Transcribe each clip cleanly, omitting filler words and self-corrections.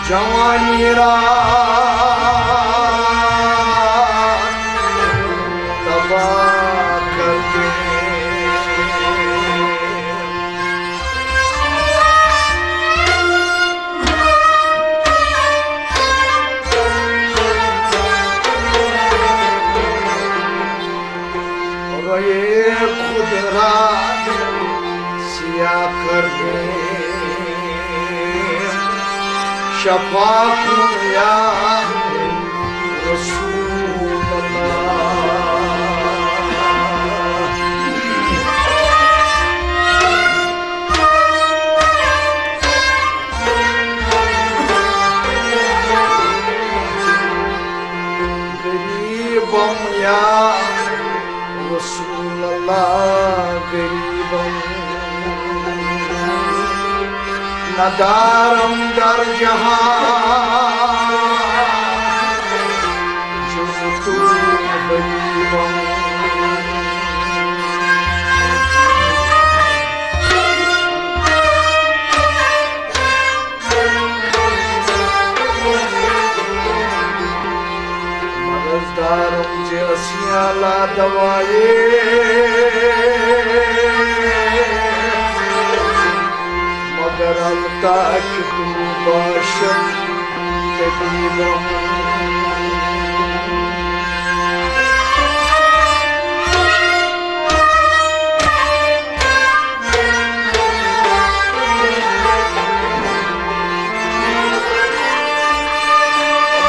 जवानी रात तबाह कर दे। और ये खुद रात सिया कर दे। शफाअत या रसूल गरीबम या रसूल गरीबम नदारम दर जहां जुस्तु गरीबम। मरजदारम जैसिया ला दवाए मगर अलताक तू बाशम तबीबम।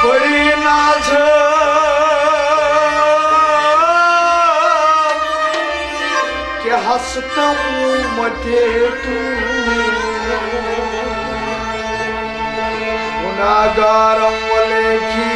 बड़ी नाज के हंसता मते तू गुनाहगारम वलेखी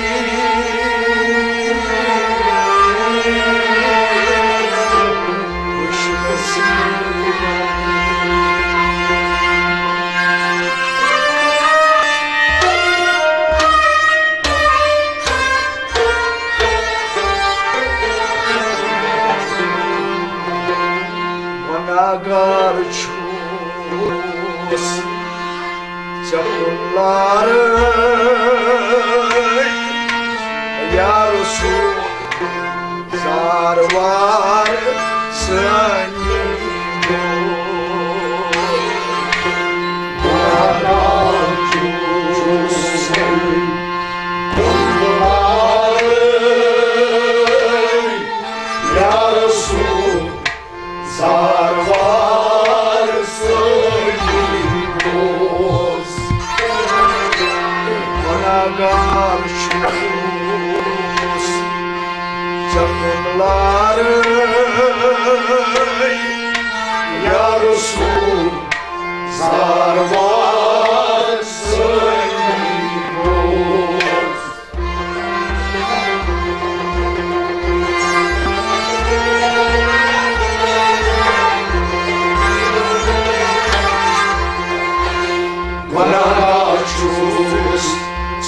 गुनाहगार छूस चकुलार या रसूल सारवार सनी गुनाहगार छूस चकुलार या रसूल सारवार सनी गुनाहगार छूस चकुलार या रसूल सारवार सनी गुनाहगार छूस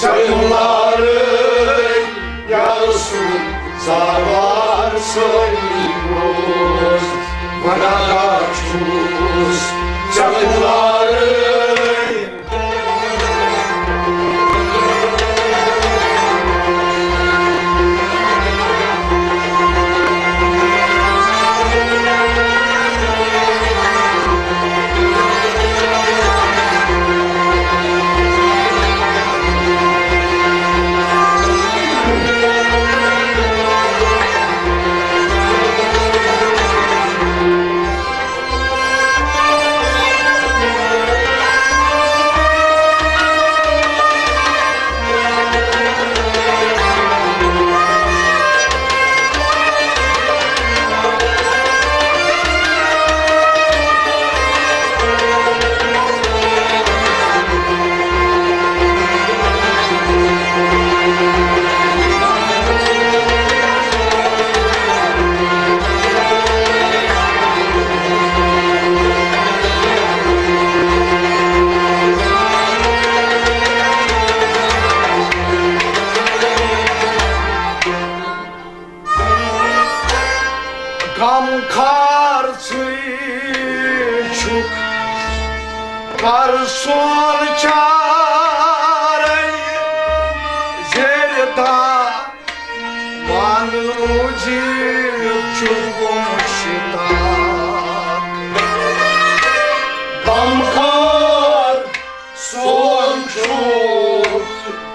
चकुलार या रसूल सारवार सनी गुनाहगार छूस चकुलार Kam karşı çok Karson çare Zerda Manuci çubumşita Kam karson çok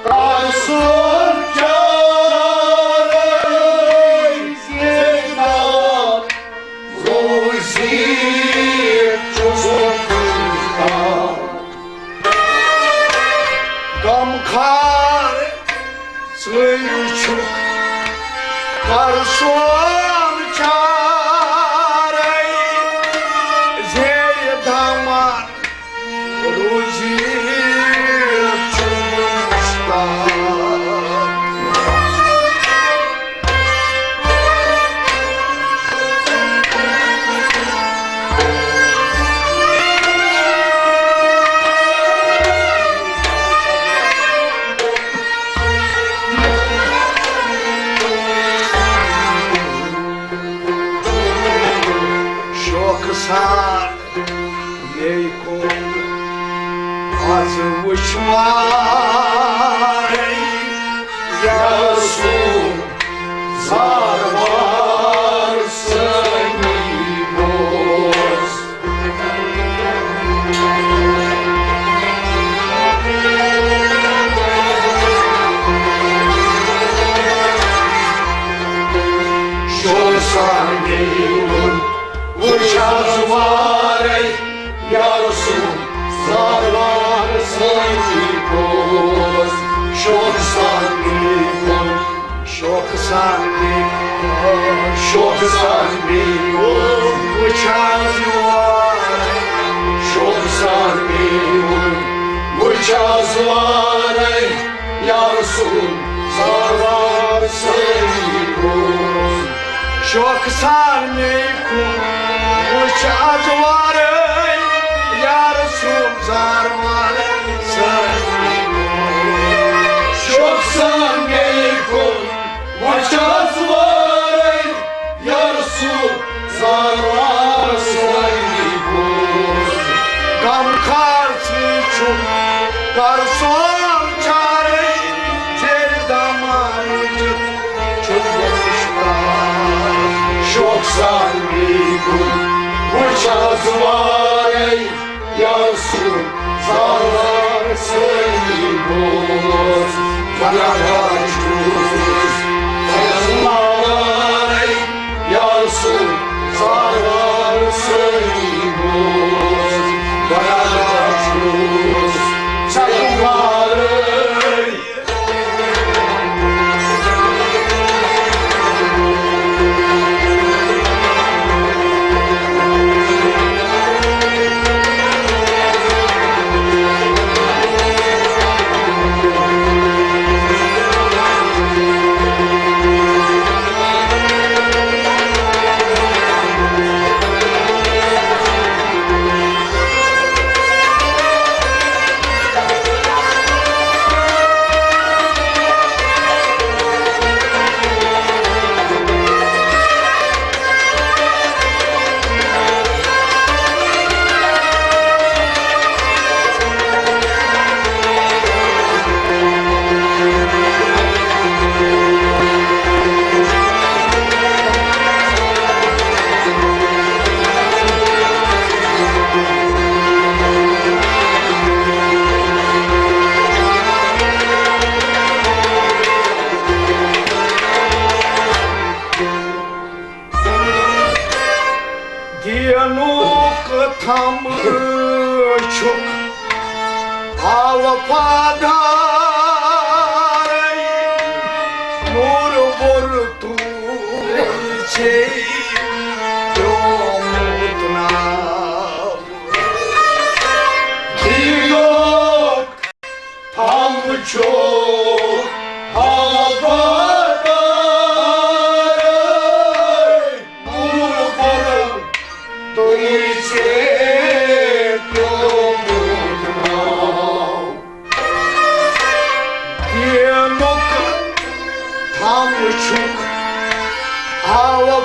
Karson çare Zerda Manuci Gamkar sıyçuk Karson çare Zeydaman Ruzi çumuşta Sar neykum az uçmay Yasun zar var seni boz Şosan neykum Uçaz var ey yarısın Zarlar sanki boz Şok sanmıyorum Şok sanmıyorum Şok sanmıyorum Uçaz var Şok sanmıyorum Uçaz var ey yarısın Zarlar sanki boz Şok sanmıyorum Uçaz var ey yarısın zarvar Şok sanmıyorum Uçaz var ey yarısın zarvar Gam kartı çok Karson çare Cerdamanı çok boşta Şok sanmıyorum Uçaz var ey yansın Zarlar seni boz Bana kaç kuz Dayanlar ey yansın Zarlar seni boz Bana kaç kuz Çayınlar ey Tam çok avapadar Nur bortu çey Yomutna Yok tam çok avapadar Nur bortu çey Tam çok hava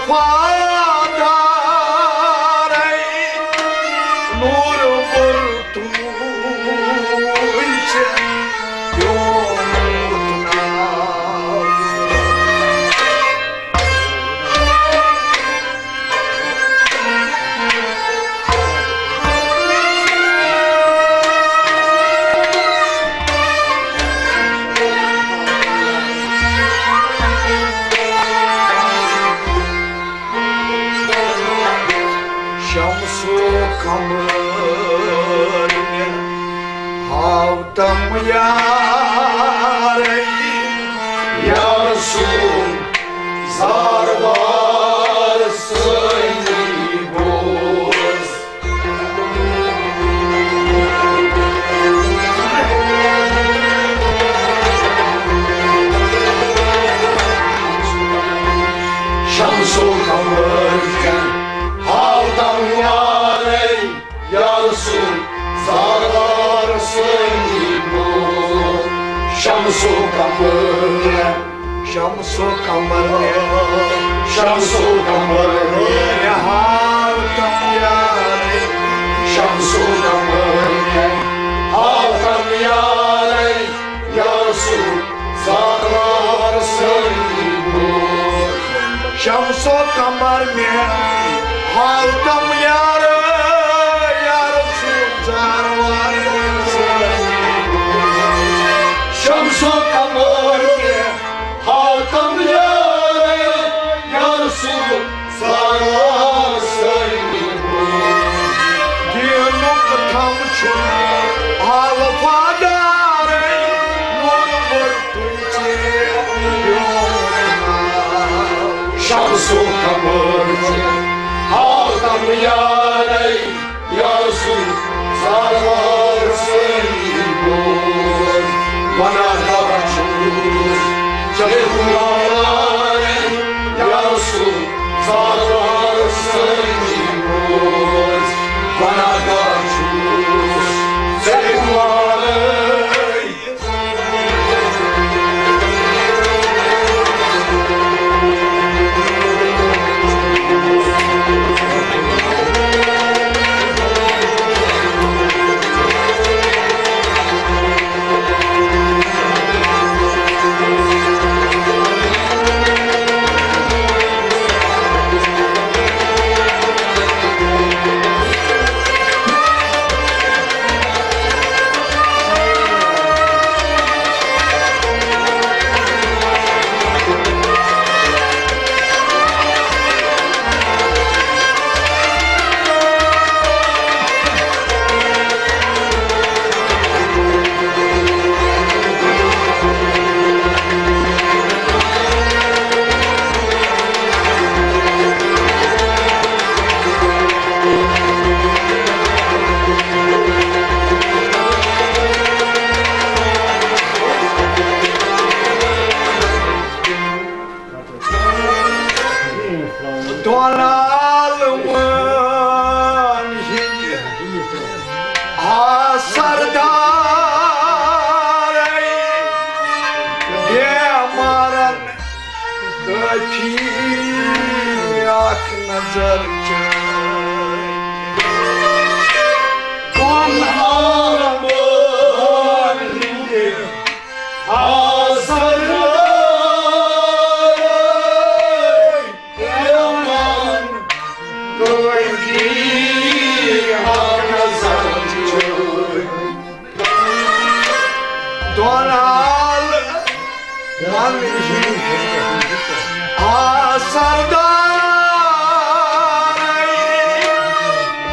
kamernya hautam yarey ya Resul zarvar seni boz Şamsul kamerken hautam yarey ya Resul zarvar seni boz Şamsul kamerken Şamsul kamernya hautam yarey Şamsul kamernya hautam yarey ya Resul zarvar seni boz Şamsul kamernya hautam yarey ya Resul zarvar seni boz Şamsul kamernya hautam yarey ya Resul zarvar seni boz Dinuk tamçı alfadarey nur bertuce yoluna Şamsul kamernya hautam yarey ya Resul zarvar seni boz Bana karşıyız Cehullarey ya Resul zarvar seni boz Bana karşıyız Cehullarey Donalımın hindi asardarey Demaran kapiyak nazar çay Donalımın hindi asardarey Demaran kapiyak nazar çay Donal manhi asardarey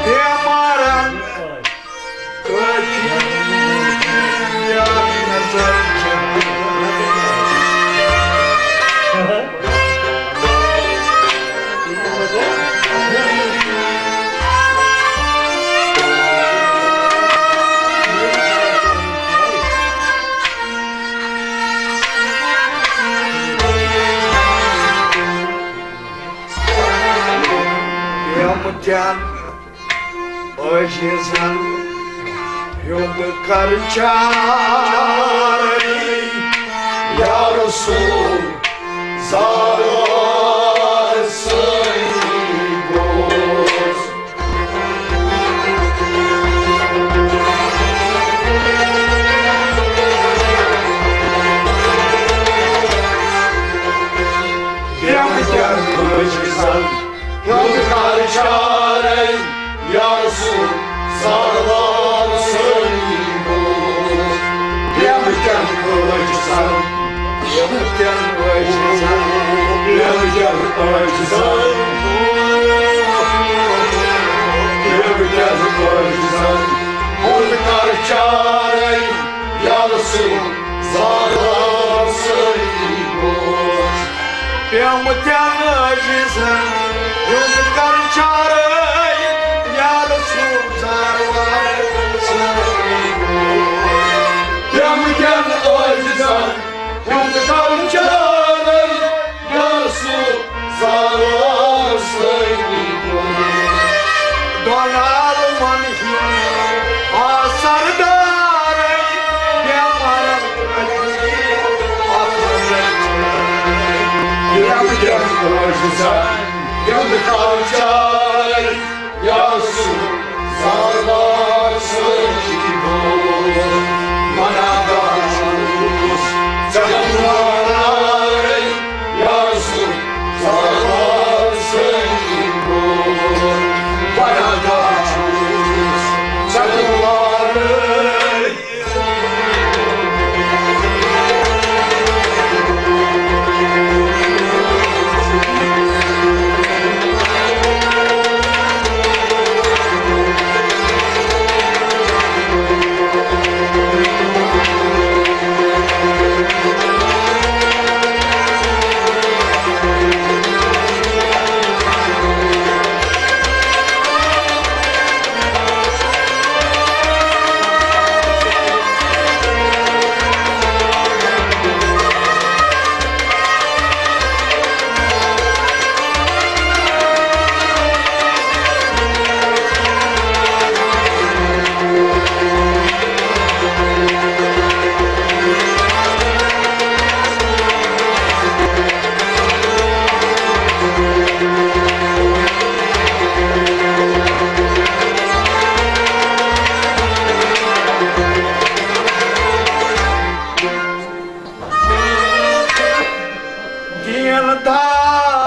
Demaran kapiyak nazar çay Yamutyan Oşizan Yolda karçarey Ya Resul zarvar seni boz Yamutyan Oşizan Yolda karçarey Ya Resul zarvar seni boz Yamutyan Oşizan Yamutyan Oşizan Yamutyan Oşizan Yamutyan karčarej, jasu zarvarsın boş. Yamutyanı cizan, yum karçaray, yasu zarvarsın boş. Yamutyanı cizan, yum karčarej, yasu zarvarsın boş. Donar manhi, asardaray, yamaram kaçı, Yum karčarej, yasu zarvarsın boş. Bana karşıyız, canlarım, yasu zarvarsın boş. Bana karşıyız, canlarım.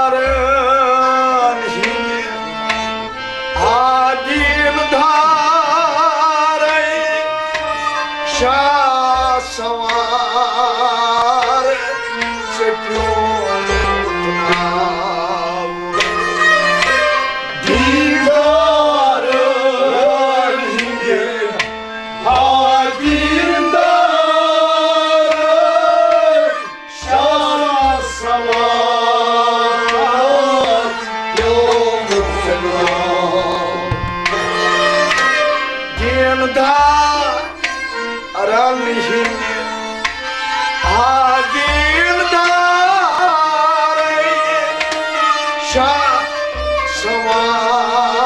Dildarın hi, adildaray, şah savar, çekyolutna. Dildarın hindi, adildarın, şah savar, yolutna. Dildarın hi, adildaray, şah savar,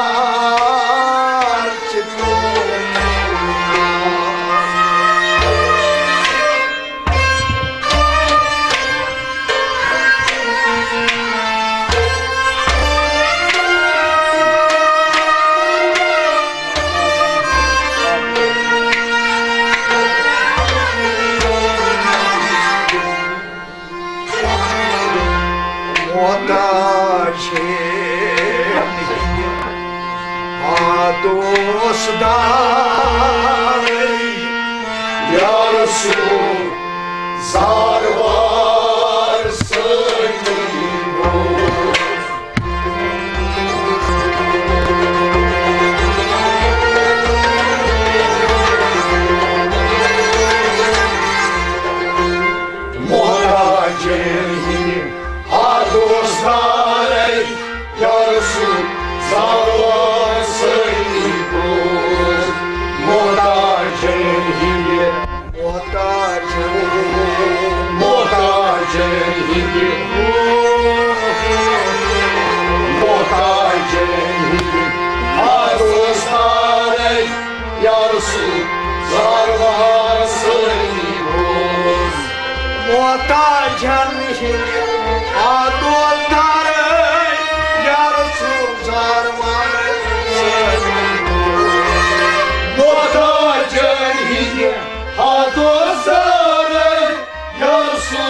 çekyolutna. Yarısı zar varsın boş. Muhtacım ha dostlarım, yarısı zar varsın boş. Muhtacım yarısı zar varsın boz. Muhtaçan adolları yarısı zar varsın. Muhtacın hindi hadosarı yarısı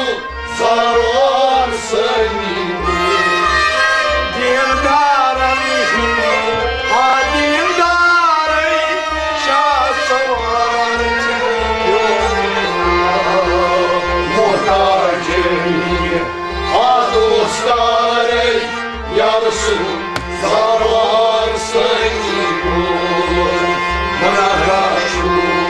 zar varsın boz. Dildarın hindi adildarı şah savar Muhtacın hindi hadosarı yarısı zar varsın boz. Bana karşı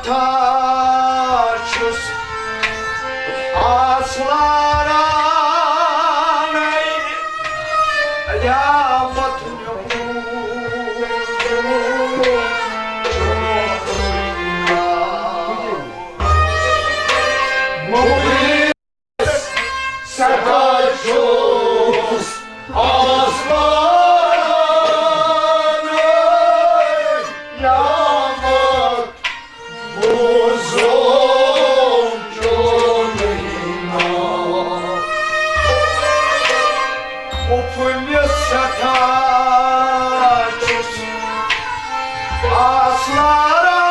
sataşus aslara yamat Sataşos aslanı yamak buzum canına. Opulya sataşus aslara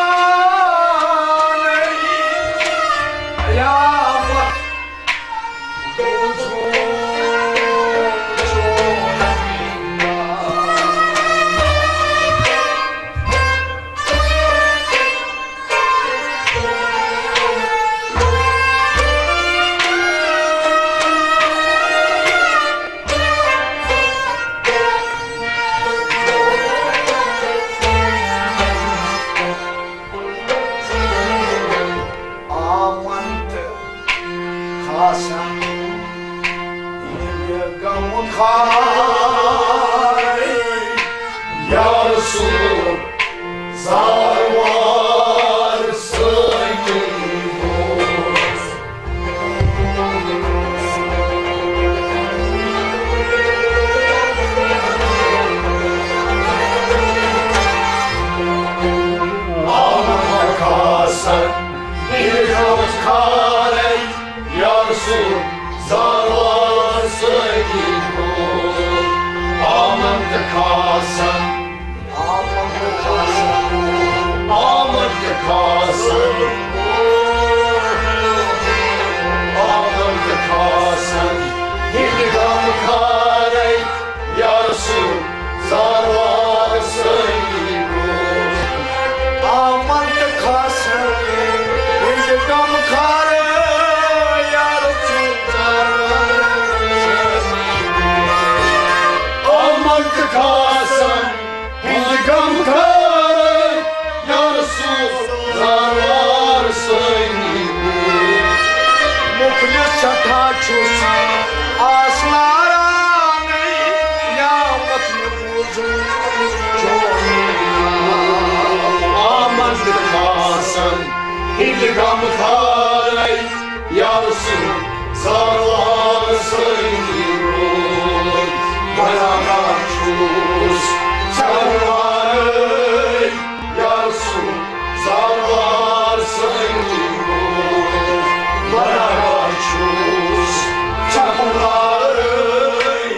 yamat Yarısı zar varsaydı dost. Aman kasen bir yavuz kare yarısı zar varsaydı dost. Aman kasen Ahmet Kasan Ahmet Kasan Hildegam Karey Yarısı zar varsaydı. aman kasen hildegam kare yarısı Ahmet Kasan Hildegam Karey Yarısı zar varsaydı. Muplu sataşus aslara yamat buzum Aman Kasan Hildegam Karey Yarısı zar varsaydı. Beraberçuz Sarvarey Yarısı zar varsaydı. Beraberçuz Sarvarey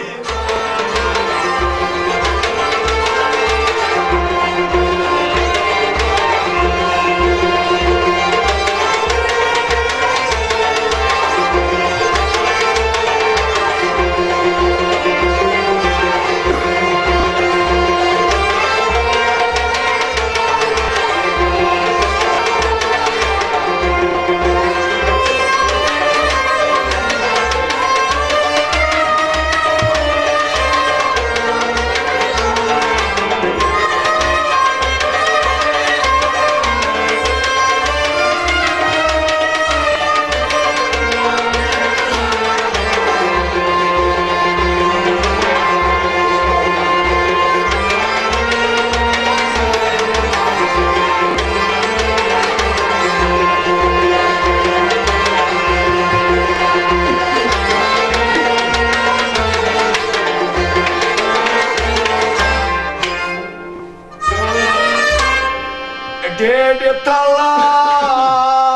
Dedi talamut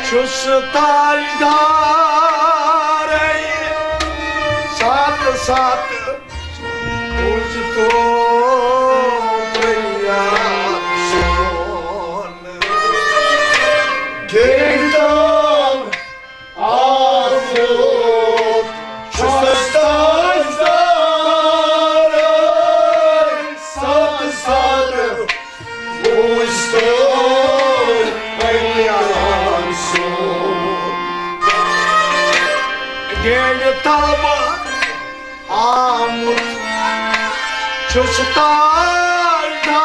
çus tajdare sat sat uzto priyason Gerdan Afut Şustajdarey Sadı sadı Ustoy Peyyansın. Dedi talma amut çus tajdare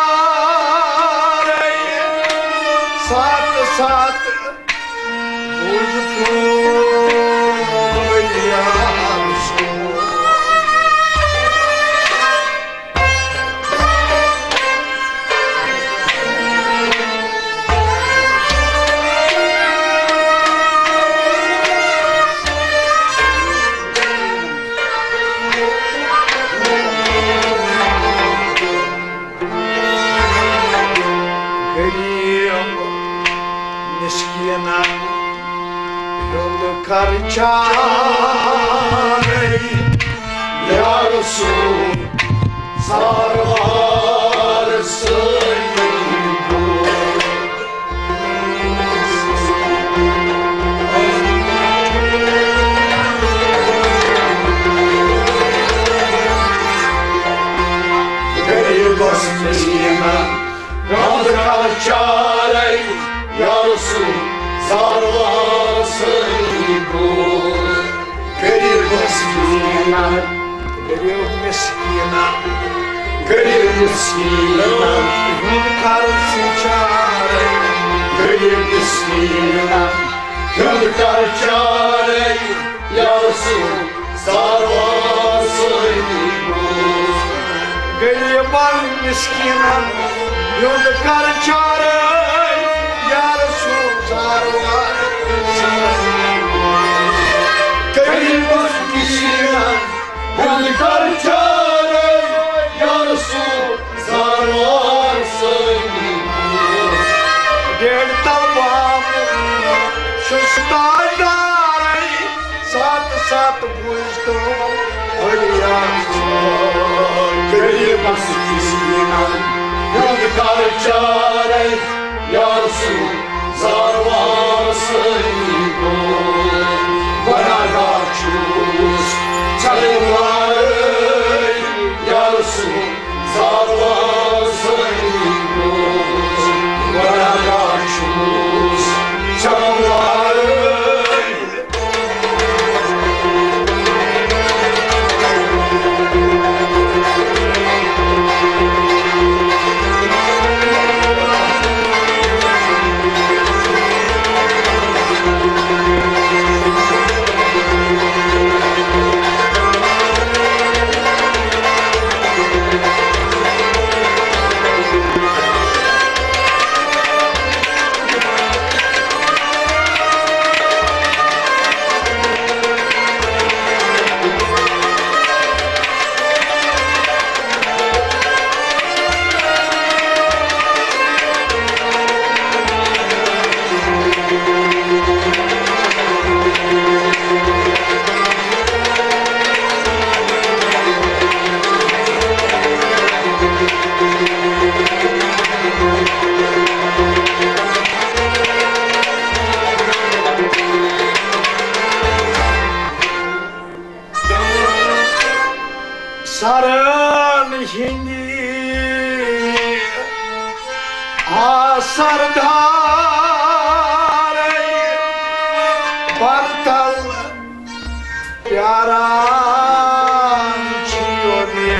खर्चारे Ya Resul sarvarsın bu. Gönül basmına kaldı kalçare Ya Resul sarvarsın bu. Gönül basmına Gariyo miskina Gönül miskina Hünkar sıçare Gönül miskina Hünkar çare Ya Resul sarvarsın bu. Gariyo miskina Hünkar çare Ya Resul sarvar Gönül miskina Hünkar çare Ya Resul sarvarsın bu. Del talbam Şustadare Sat sat buzdu Gönül miskina Hünkar çare Ya Resul sarvarsın bu. Bana kaçmış çayları Ya Resul sarvarsın bu. Bana kaçmış çayları Sarın hindi Asardare Bartal Yaran Çiyonlar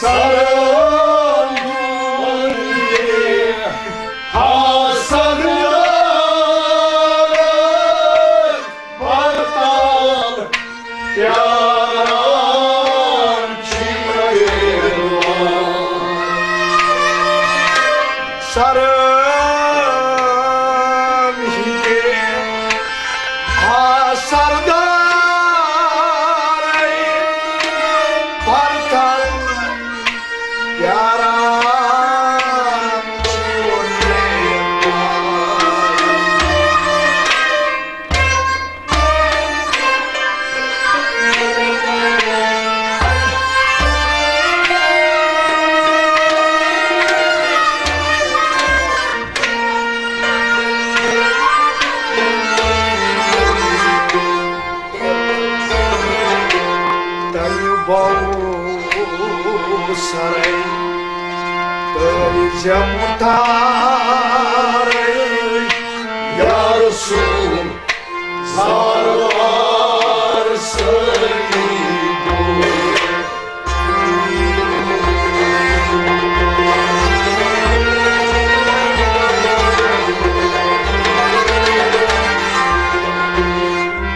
sarın hasanlar Bartal yaran çiğirler. Sarın hindi Asardare Bartal Yaran Saray Tercamutare Ya Resul sarvarsın bu.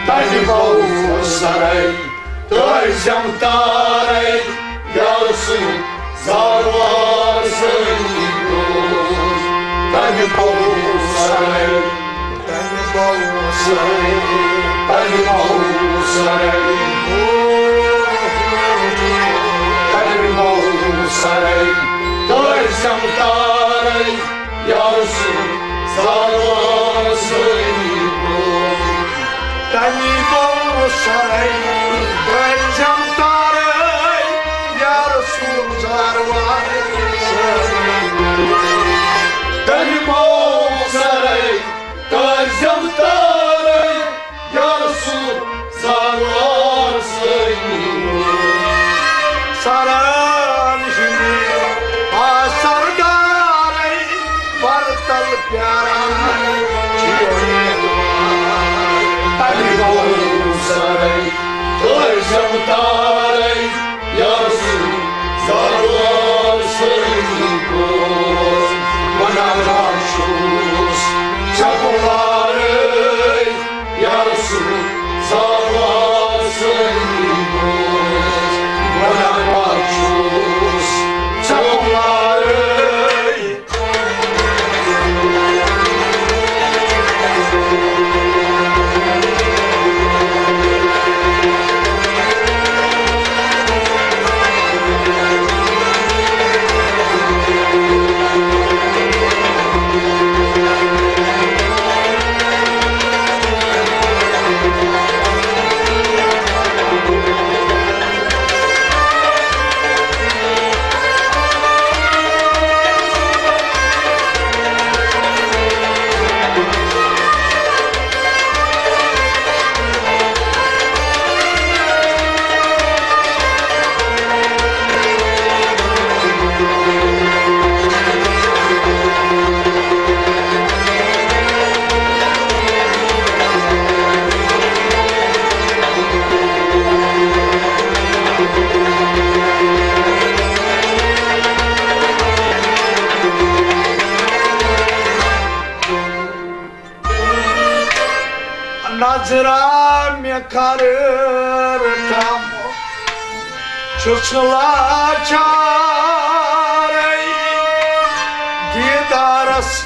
Tani bol saray Tercamutare Ya Resul sarvarsın bu. Tani bol saray Tani Saray Tani bol saray Tani bol saray Tercamutare Ya Resul sarvarsın Tani bol saray Gönjam taray Ya Resul zarvar Tani bol saray Gönjam taray Ya Resul zarvar Saran şimdi Asar daray Bartal pyara Tani bol saray Gönjam taray Ya Resul zarvar Bana karşus çapulları Ya Resul zarvar Bana karşus çapulları Nazra mi karır tam Çuçula çare Didaras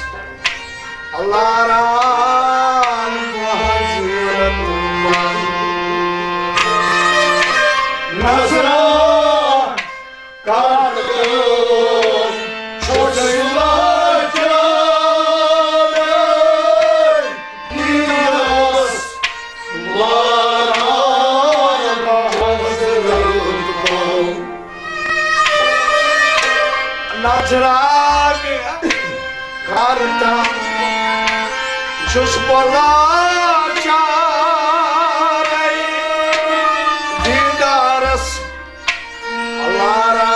Allah'ın hazretim Nazara kardım çocuklar canım Biraz Nazra mi kartam Çuçula çare Didaras Allah'ın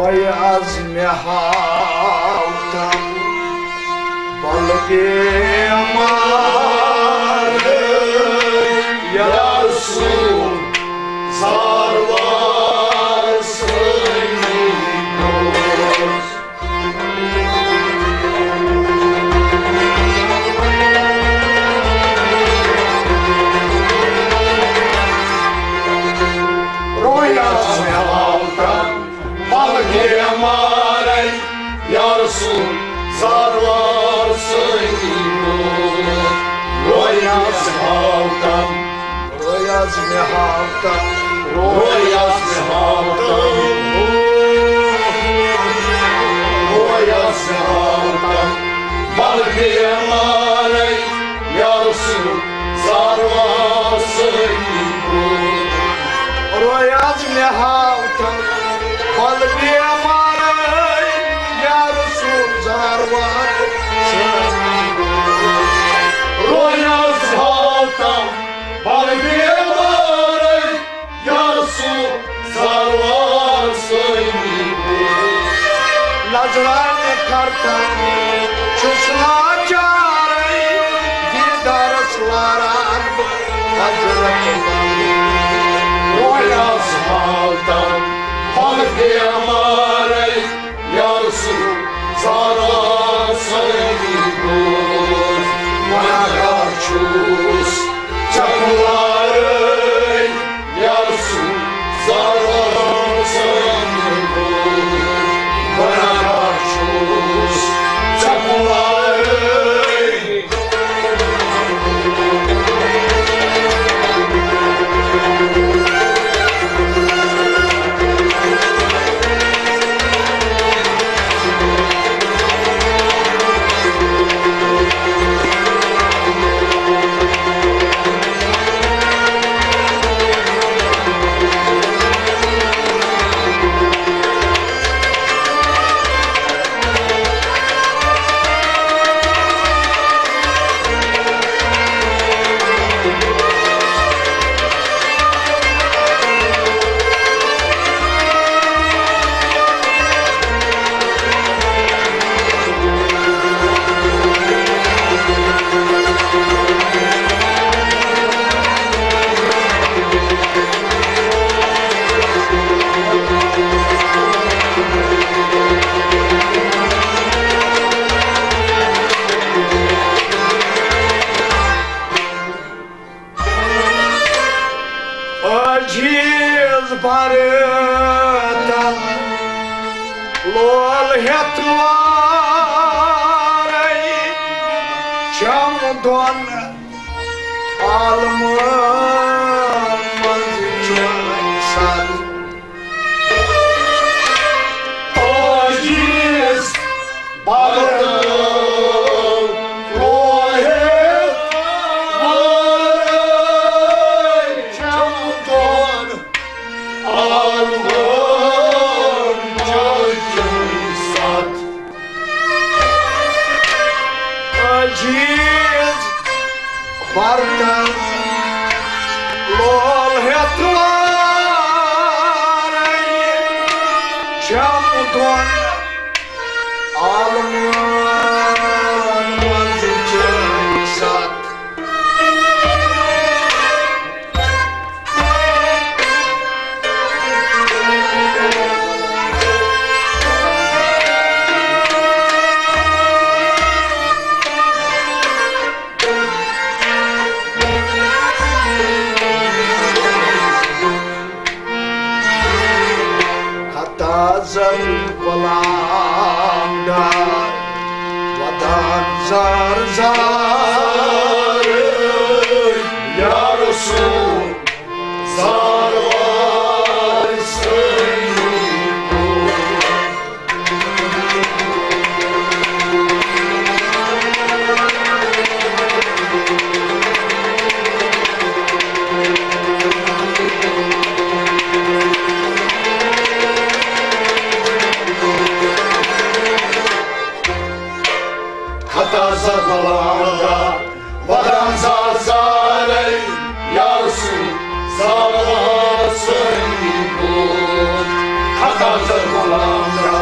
Roy azmi haltam Balki amarı Ya Resul zarvar söylüyor Royaz me halkam Balki amarey Ya Resul zarvar söylüyor Royaz halkam Roy azmi haltam Royaz me halkam Royaz me halkam Balki amarey Ya Resul zarvar söylüyor Roy azmi haltam Balki amarey Ya Resul zarvar Royaz halkam Balki amarey Ya Resul zarvar söylüyor Nazran kartam Çuçula çare Didaraslara Hazretim Royaz halkam Balki amarey Ya Resul zarvar söylüyor Bana karşus çapulları Ya Resul zarvar Ajitan lol hetvarai Chamdon alman manzichsan Aciz bağırdım Rohet varey Çamdan alman cacısat Ajiz bardan lol hetvarai Chamdon alman manzichsan Katazan kolanda Vatan zar zar Ya Resul zar varsın Katazan kolanda Vatan zar zar ey Ya Resul zar varsın Katazan kolanda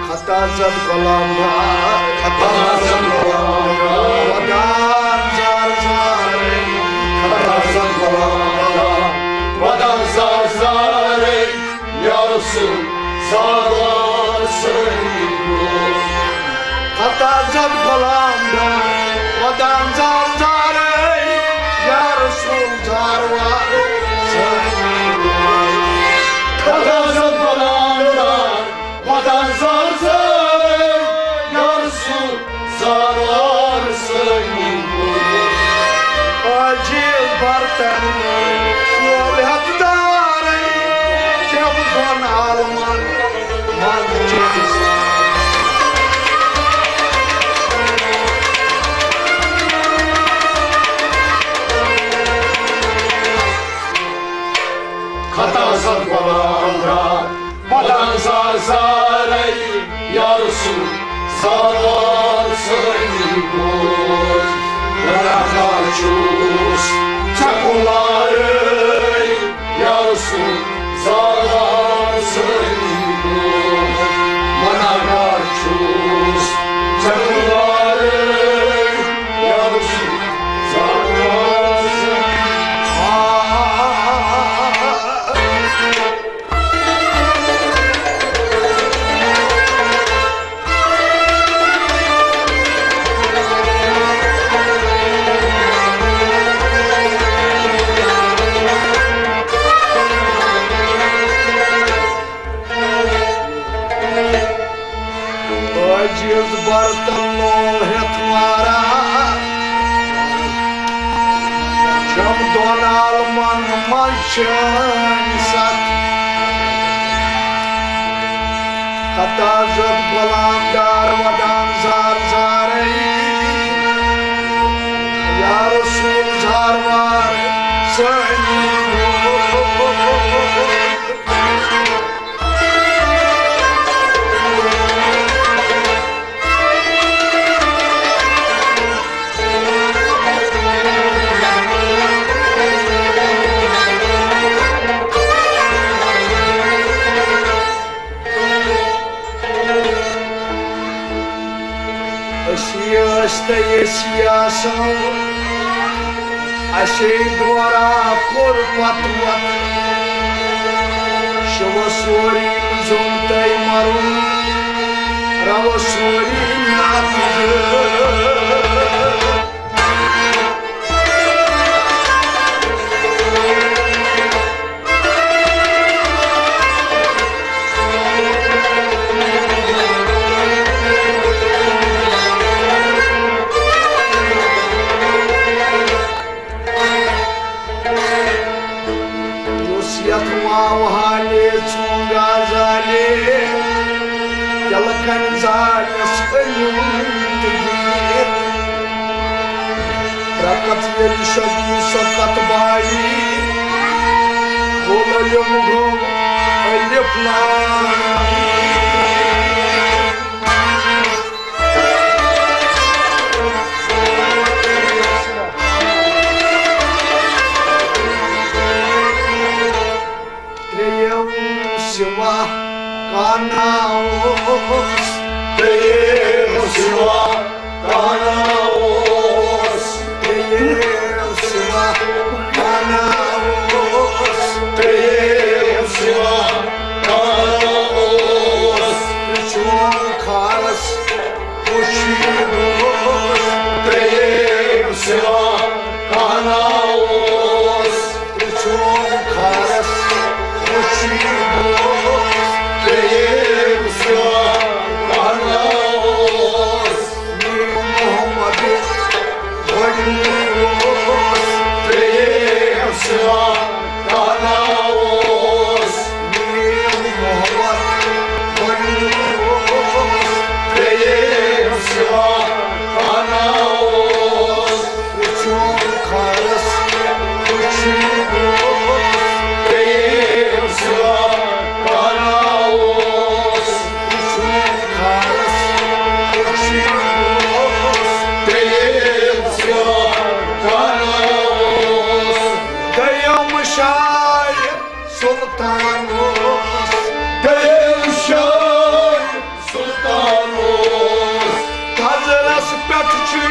Katazan kolanda Katazan kolanda Vatan zar zar Katazan kolanda Vatan zar zar ey Ya Resul zar varsın Katazan kolanda Vatan zar zar Ya Resul zar var Katazan kolanda Vatan zar zar ey Ya Resul zar varsın Ajiz bardan lol hetvarai Chamdon alman manzichsan Katazan kolanda Vatan zar zar ey Ya Resul zar varsın Yaraklar çuz çakulları Ya Resul zar varsın Yaraklar çuz çakulları Ya Resul zar varsın Ajiz bardan lol hetvara Chamdon alman manzichsan Katazan kolanda Vatan zar zar Ya Resul zar var Siyasam Aşey duvara kor patvat Şavasori zontay marun Ravasori natı sunga zale Yalakan zale senyum tegir Rakat yeli shagi sokat bayi Bola yumgum aliflan Shiva Kanaos Dev Shiva Kanaos Dev Shiva Kanaos Dev Shiva Kanaos Chon Khalas Pushibos Dev Shiva Kanaos Chon Khalas Pushibos Dev Shiva Kanaos Muhammad Badios Dev Shiva Kanaos Muhammad Badios Dev Shiva Kanaos Chon Khalas Pushibos Dev Shiva Kanaos Chon Khalas Pushibos Dev Shiva Kanaos Dayam Shai Sultanos Dev Shah Sultanos Hazras Petchi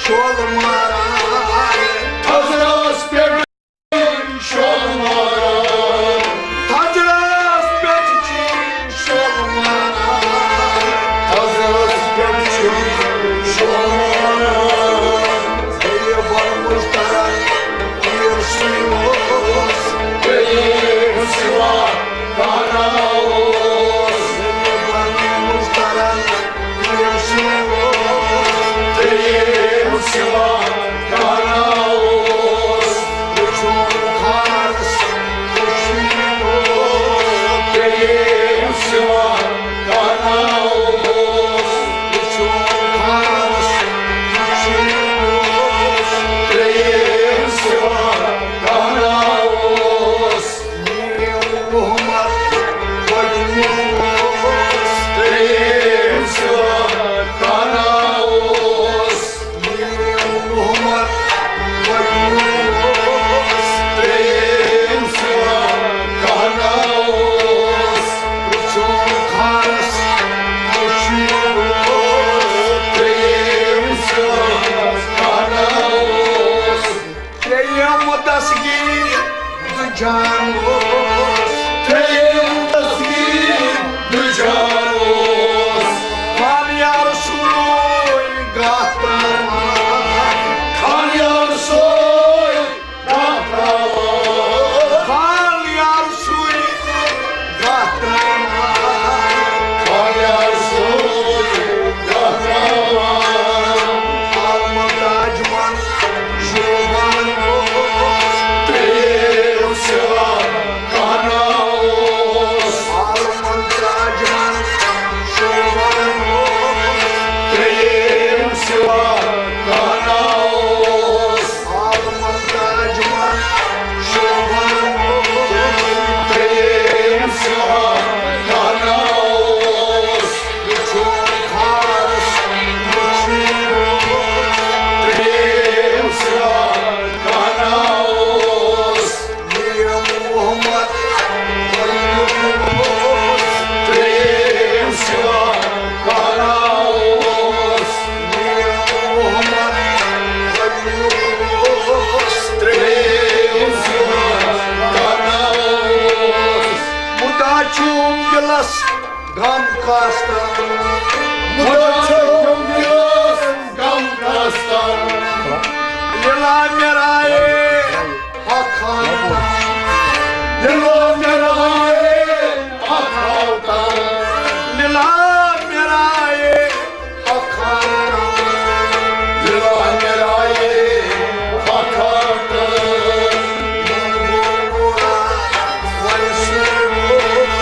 Sholmara Hazras Peri Sholmara Hazras Petchi Sholmara Hazras Peri Sholmara Daya Barmuz Taran Yersios Dev Shiva Kanaos Daya Barmuz Taran Yersios Dev Shiva Kanaos Chon Khalas Pushibos Dev Shiva Kanaos Chon Khalas Pushibos Dev Shiva Kanaos Muhammad Badios Dev Shiva Kanaos Muhammad Badios Dev Shiva Kanaos Chon Khalas Pushibos Dev Shiva Kanaos Treyam Dasgir Janos Dev Tasgir Dujanos Khan Ya Rasul Gahtama Khan Yar Soy Gahtava Khan Ya Rasul Gahtama Khan Yar Soy Gahtava Almadajman Shovanos Dev Shiva Kanaos Almadajman Shovanos Dev Shiva Kanaos Almadajman Shovanos Dev Shiva Kanaos Chon Khalas Pushibos Dev Shiva Kanaos Muhammad Badios Dev Shiva Kanaos Muhammad Badios Dev Shiva Kanaos Mudachum Gilas Gam Kasta Mudachum Gilas Gam Kasta Lila Meraye Hakhanta Lila Meraye Hakhanta Lila Meraye Hakhanta Lila Meraye Hakhanta Mungura Vaisivos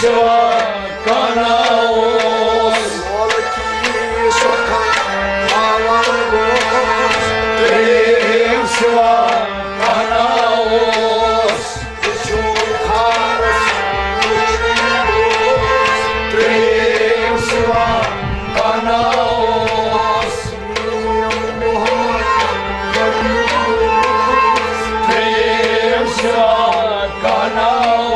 Shiva Kanaos Olki Sokan Alargos Prem Shiva Kanaos Şunkaras Prem Shiva Kanaos Prem Shiva Kanaos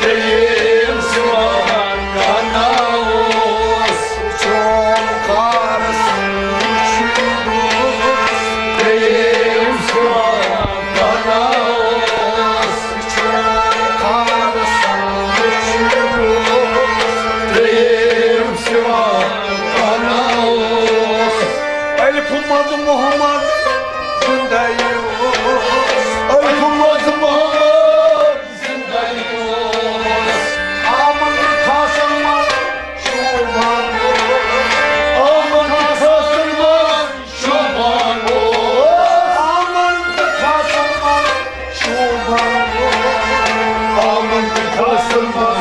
Prem Shiva Kanaos Prem Shiva Kanaos Prem Shiva Kanaos Elif Ummadı Muhammed Zindayos Alfumaz Muhammed Zindayos Aman Kasımlar Şuban Aman kasılmaz Şobanos Aman Kasımlar Şuban Aman kasılmaz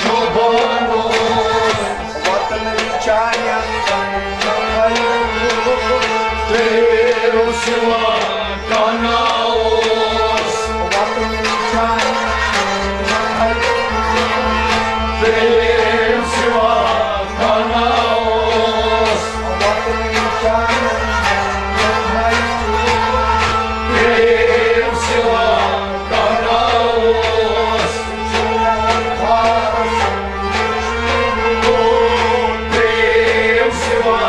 Şobanos Vatanı çayandan Prem Shiva Kanaos Vatanı çayandan Prem Shiva Kanaos Vatanı çayandan Prem Shiva Kanaos Prem Shiva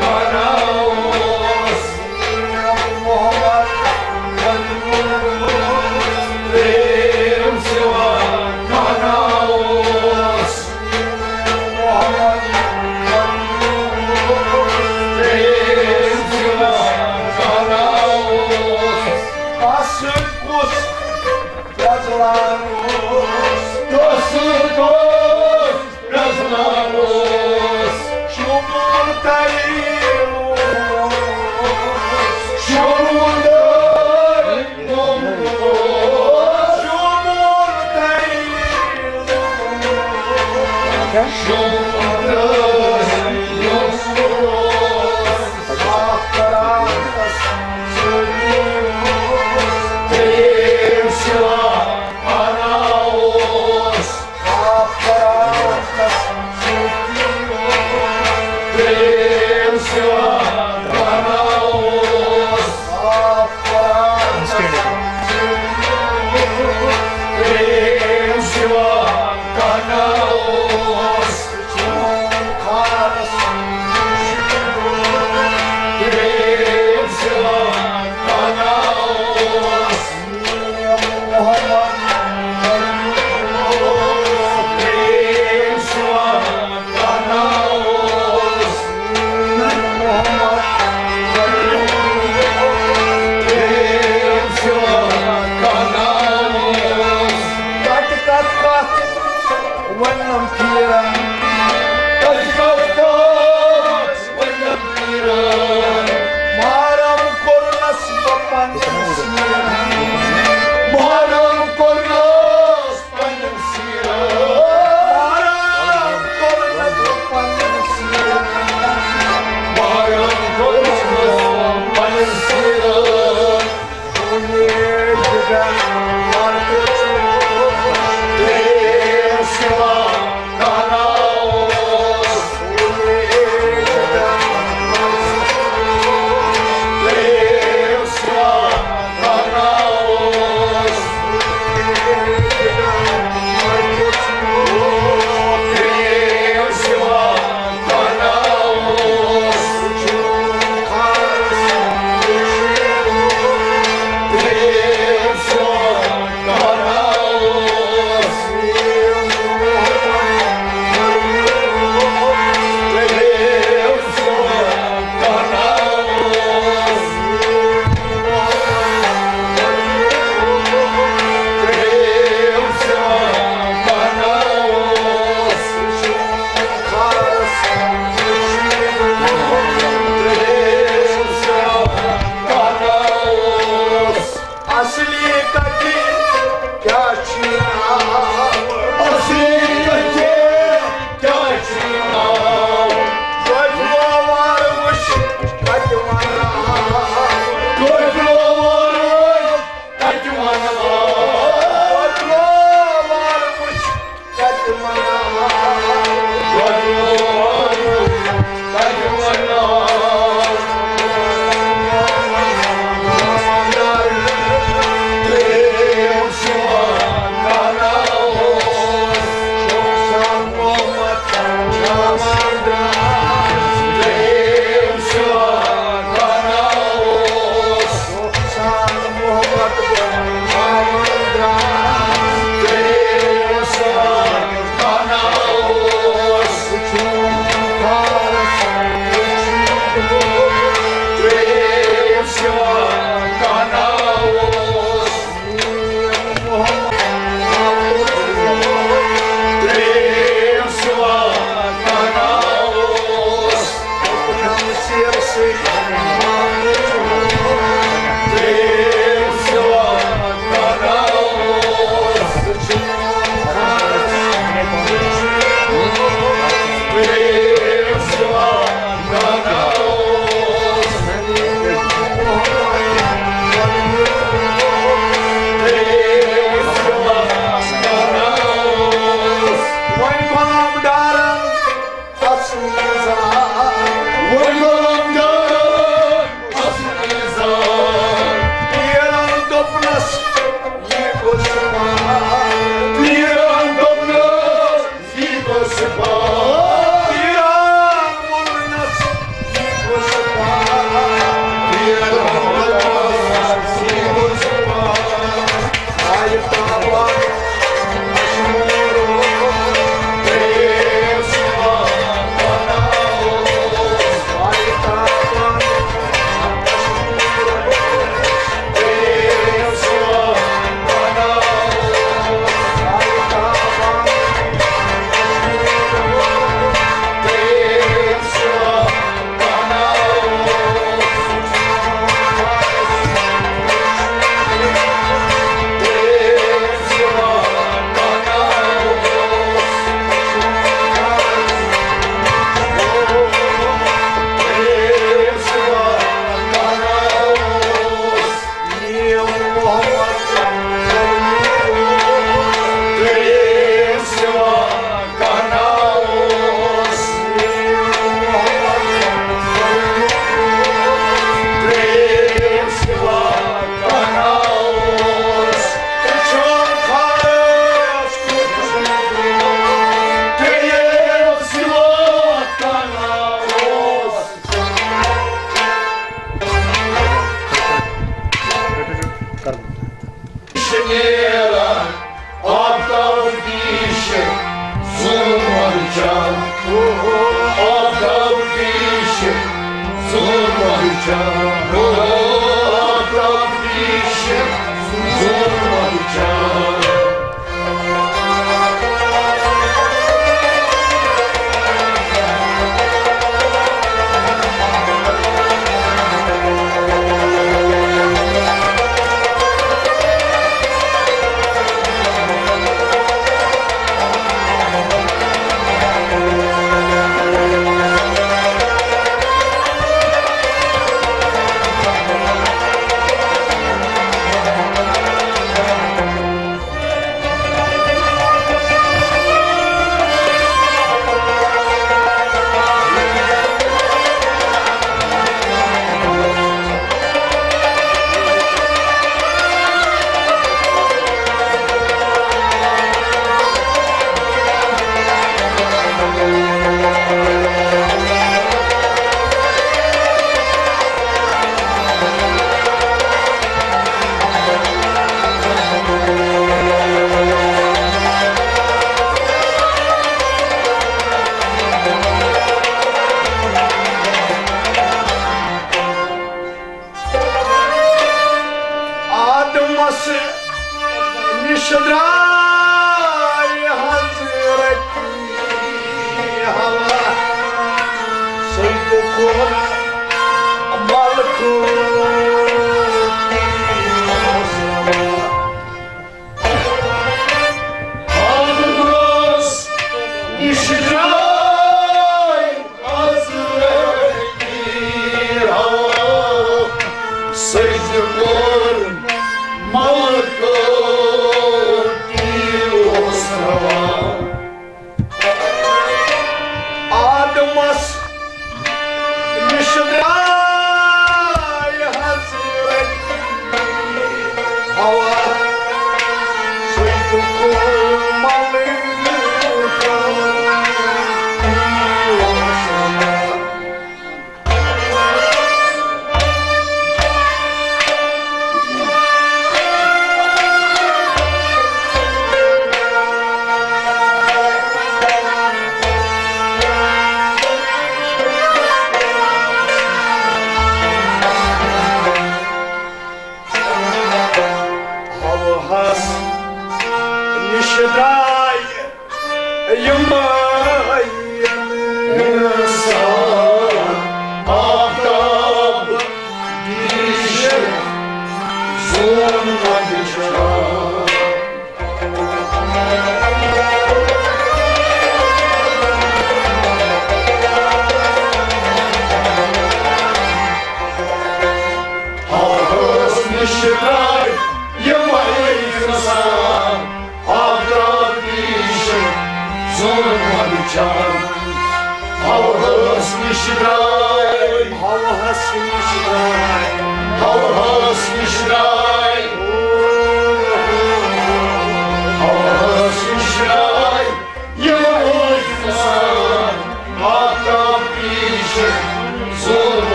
Kanaos Prem Shiva Kanaos Prem Shiva Kanaos Asıl kus yazılan Dostluk dost Razlanos Şorunday Domros Şorunday Domros Prem Shiva Kanaos Prem Shiva Kanaos Prem Shiva Kanaos Prem Shiva Kanaos Prem Shiva Kanaos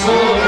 Su